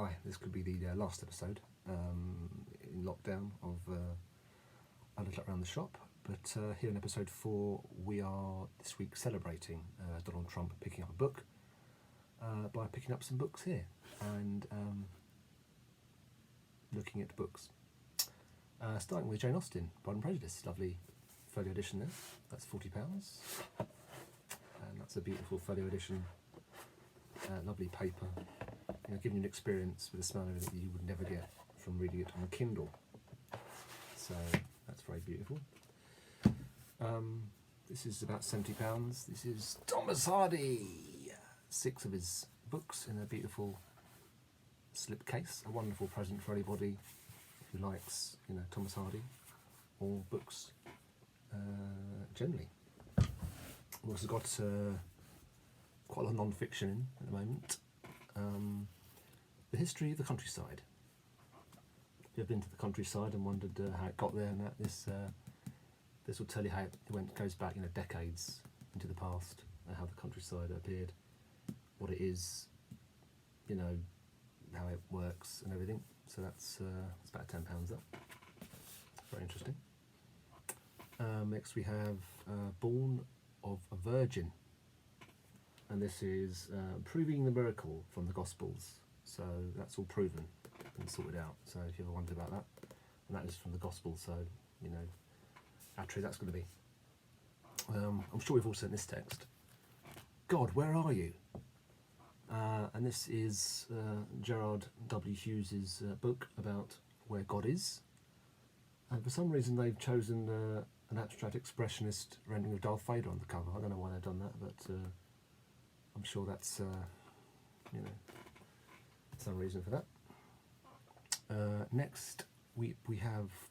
Hi, this could be the last episode in lockdown of A Little Around the Shop, but here in episode 4 we are this week celebrating Donald Trump picking up a book by picking up some books here and looking at books. Starting with Jane Austen, Pride and Prejudice, lovely folio edition there, that's £40, and that's a beautiful folio edition, lovely paper. Giving you an experience with a smell of it that you would never get from reading it on a Kindle. So that's very beautiful. This is about £70. This is Thomas Hardy. 6 of his books in a beautiful slipcase. A wonderful present for anybody who likes, Thomas Hardy or books generally. We've also got quite a lot of non-fiction in at the moment. The history of the countryside. If you've been to the countryside and wondered how it got there, and that this will tell you how it goes back, decades into the past, and how the countryside appeared, what it is, how it works and everything. So that's it's about £10 up. Very interesting. Next we have Born of a Virgin, and this is proving the miracle from the Gospels. So that's all proven and sorted out. So if you ever wondered about that, and that is from the Gospel, so how true that's going to be. I'm sure we've all seen this text. God, where are you? And this is Gerard W. Hughes's book about where God is. And for some reason they've chosen an abstract expressionist rendering of Darth Vader on the cover. I don't know why they've done that, but I'm sure that's some reason for that. Next we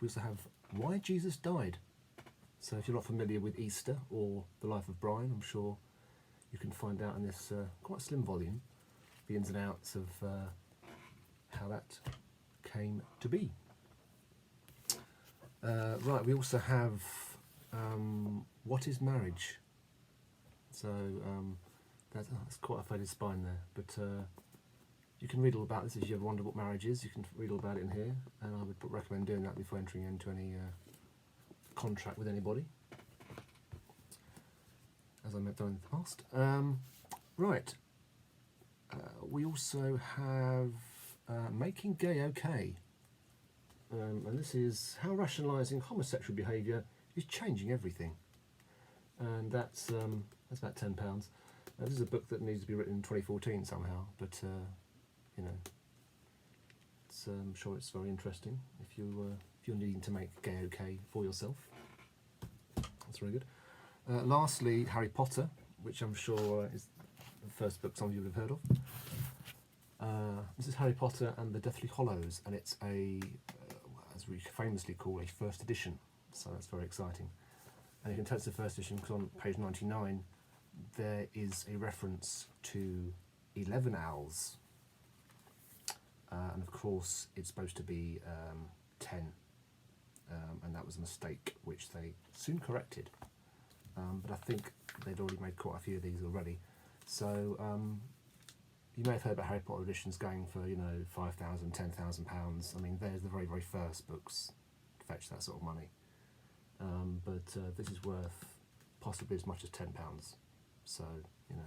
also have Why Jesus Died. So if you're not familiar with Easter or the life of Brian, I'm sure you can find out in this quite slim volume the ins and outs of how that came to be. Right, we also have What is Marriage? So that's quite a faded spine there, but you can read all about this if you ever wonder what marriage is. You can read all about it in here, and I would recommend doing that before entering into any contract with anybody, as I have done in the past. Right, we also have Making Gay Okay, and this is how rationalising homosexual behaviour is changing everything, and that's about £10. This is a book that needs to be written in 2014 somehow, but I'm sure it's very interesting if you're needing to make gay okay for yourself. That's very good. Lastly, Harry Potter, which I'm sure is the first book some of you would have heard of. This is Harry Potter and the Deathly Hallows, and it's as we famously call, a first edition. So that's very exciting. And you can tell it's the first edition because on page 99 there is a reference to 11 owls. And of course it's supposed to be 10, and that was a mistake which they soon corrected, but I think they'd already made quite a few of these already. So you may have heard about Harry Potter editions going for £5,000, £10,000. I mean, there's the very, very first books to fetch that sort of money, but this is worth possibly as much as £10. So and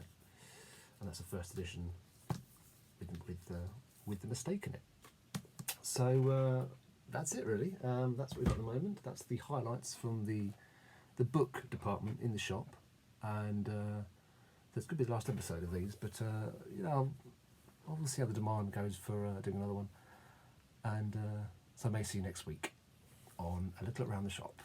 that's a first edition with the mistake in it. So that's it really. That's what we've got at the moment. That's the highlights from the book department in the shop, and this could be the last episode of these, but I'll see how the demand goes for doing another one, and so I may see you next week on A Little Around the Shop.